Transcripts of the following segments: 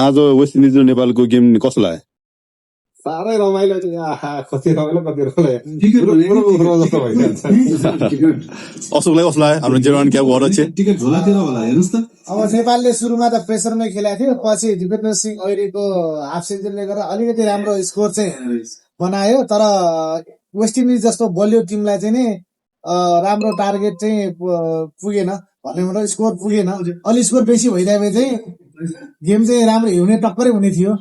आज West Indies र नेपालको गेम कस्तो लाग्यो? साह्रै रमाइलो कति रमाइलो अशोकलाई कस्तो लाग्यो हाम्रो जेरोन क्याबको अध्यक्ष? अब नेपालले सुरुमा त प्रेसरमै खेलेको थियो, पछि दिपेन्द्र सिंह ऐरीको हाफ सेन्चुरीले गर्दा अलिकति राम्रो स्कोर चाहिँ बनायो। तर वेस्ट इन्डिज जस्तो बलियो टिमलाई चाहिँ नि राम्रो टार्गेट चाहिँ पुगेन, भन्ने मतलब स्कोर पुगेन। अलि स्कोर बेसी भइरहेको चाहिँ गेम चाहिँ राम्रो हुने टक्करै हुने थियो।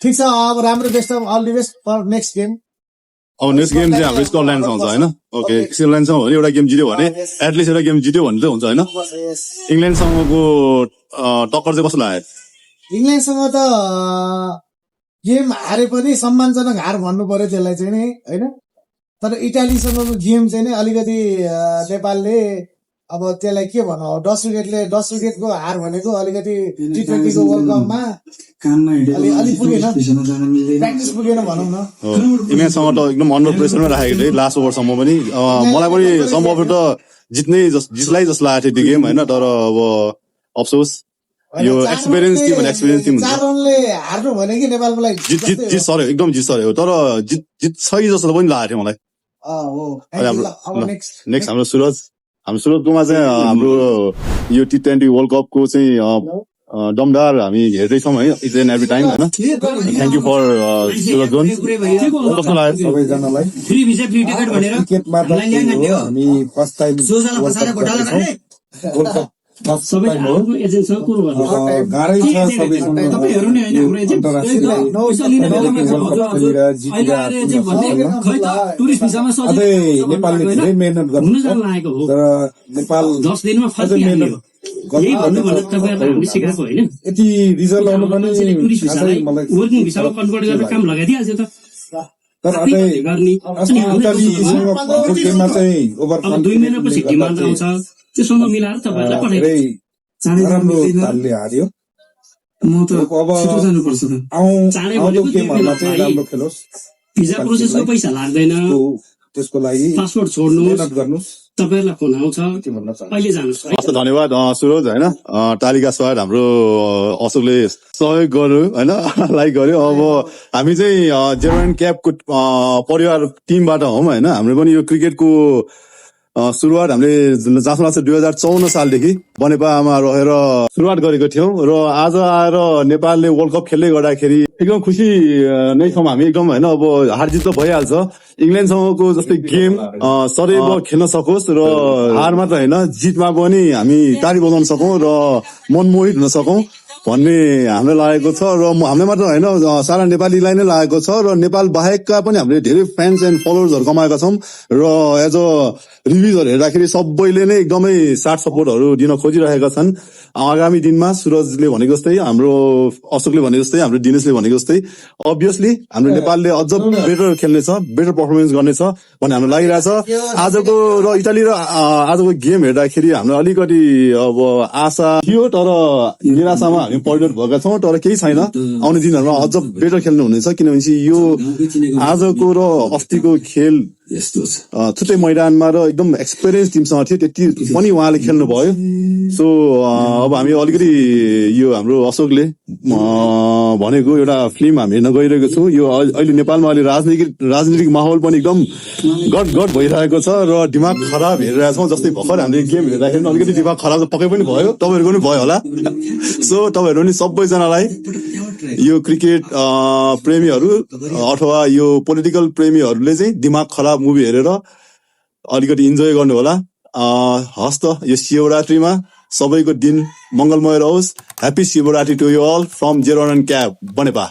ठिक छ, अब राम्रो best of all the best for next game. अब नेक्स्ट गेम चाहिँ हाम्रो स्कटल्यान्डसँग हुन्छ होइन? ओके, स्कटल्यान्डसँग भने एउटा गेम जित्यो भने एटलिस्ट एउटा गेम जित्यो भने चाहिँ हुन्छ होइन? इङ्ल्यान्डसँगको टक्कर चाहिँ कस्तो लाग्यो? इङ्ल्यान्डसँग त गेम हारे पनि सम्मानजनक हार भन्नु पर्यो त्यसलाई चाहिँ नि होइन। तर इटालीसँगको गेम चाहिँ नि अलिकति नेपालले अब त्यसलाई के भनौँ, 10 विकेटको हार भनेको अलिकति टी20को वर्ल्ड कपमा अलि पुगेन, प्र्याक्टिस पुगेन भनौँ न। इङ्ल्यान्डसँग त एकदम अन्डर प्रेसरमै राखेको थियो लास्ट ओभरसम्म पनि। मलाई पनि सम्भव त जित्लै जस्तो लागेको थियो त्यो गेम होइन। तर अब अफसोस यो एक्सपिरियन्स टिम हुन्छ। 4 रनले हार्नु भने कि नेपालको लागि जित सर्यो, एकदम जित सर्यो। तर जित्छ कि जस्तो पनि लागेको थियो मलाई। नेक्स्ट हाम्रो सुरजकोमा चाहिँ हाम्रो यो टी20 वर्ल्ड कपको चाहिँ दमदार हामी हेर्दैछौँ है, इच एन्ड एभ्री टाइम होइन। थ्याङ्क यू फर सुरज जोन। कस्तो लाग्यो सबैजनालाई? क्रिकेटमा त हामी फर्स्ट टाइम वर्ल्ड कप गाह्रै छ सबैसँग नेपालले धेरै मेहनत गर्नु, तर नेपाल यति रिजल्ट आउनु पनि तर गेममा चाहिँ ओभर राम्रो तालले हार्यो। अब आउँदो गेमहरूमा चाहिँ राम्रो खेलोस्, त्यसको लागि मेहनत गर्नुहोस्। धन्यवाद सुरज होइन। तालिका स्वाद हाम्रो अशोकले सहयोग गर्यो होइन, लाइक गर्यो। अब हामी चाहिँ जेरोन क्याबको परिवार टिमबाट हौँ होइन। हाम्रो पनि यो क्रिकेटको सुरुवात हामीले जहाँसम्म लाग्छ 2054 सालदेखि बनेपामा रहेर सुरुवात गरेको थियौँ र आज आएर नेपालले वर्ल्ड कप खेल्दै गर्दाखेरि एकदम खुसी नै छौँ हामी एकदम होइन। अब हार जित त भइहाल्छ, इङ्ल्यान्डसँगको जस्तै गेम सदैव खेल्न सकोस् र हार मात्र होइन जितमा पनि हामी ताली बजाउन सकौँ र मनमोहित हुन सकौँ भन्ने हामीलाई लागेको छ। र हामीलाई मात्र होइन सारा नेपालीलाई नै लागेको छ। र नेपाल बाहेकका पनि हामीले धेरै फ्यान्स एन्ड फलोवर्सहरू कमाएका छौँ र एज अ रिभ्युजहरू हेर्दाखेरि सबैले नै एकदमै साथ सपोर्टहरू दिन खोजिरहेका छन्। आगामी दिनमा सुरजले भनेको जस्तै, हाम्रो अशोकले भनेको जस्तै, हाम्रो दिनेशले भनेको जस्तै अभियसली हाम्रो नेपालले अझ बेटर खेल्नेछ, बेटर पर्फर्मेन्स गर्नेछ भन्ने हामीलाई लागिरहेछ। आजको र इटाली र आजको गेम हेर्दाखेरि हाम्रो अलिकति अब आशा थियो, तर निराशामा हामी परिणत भएका छौँ। तर केही छैन, आउने दिनहरूमा अझ बेटर खेल्नु हुनेछ, किनभने यो आजको र अस्तिको खेल छुट्टै मैदानमा र एकदम एक्सपिरियन्स टिमसँग थियो, त्यति पनि उहाँले खेल्नु भयो। सो अब हामी अलिकति यो हाम्रो अशोकले भनेको एउटा फिल्म हामी हेर्न गइरहेको छौँ। यो अहिले नेपालमा अहिले राजनीतिक माहौल पनि एकदम गट भइरहेको छ र दिमाग खराब हेरिरहेको छौँ। जस्तै भर्खर हामीले गेम हेर्दाखेरि अलिकति दिमाग खराब पक्कै पनि भयो, तपाईँहरूको पनि भयो होला। सो तपाईँहरू पनि सबैजनालाई यो क्रिकेट प्रेमीहरू अथवा यो पोलिटिकल प्रेमीहरूले चाहिँ दिमाग खराब मुभी हेरेर अलिकति इन्जोय गर्नु होला। हस् त, यो शिवरात्रिमा सबैको दिन मङ्गलमय रहोस्। Happy Shivaratri to you all from जेरोन क्याब बनेपा।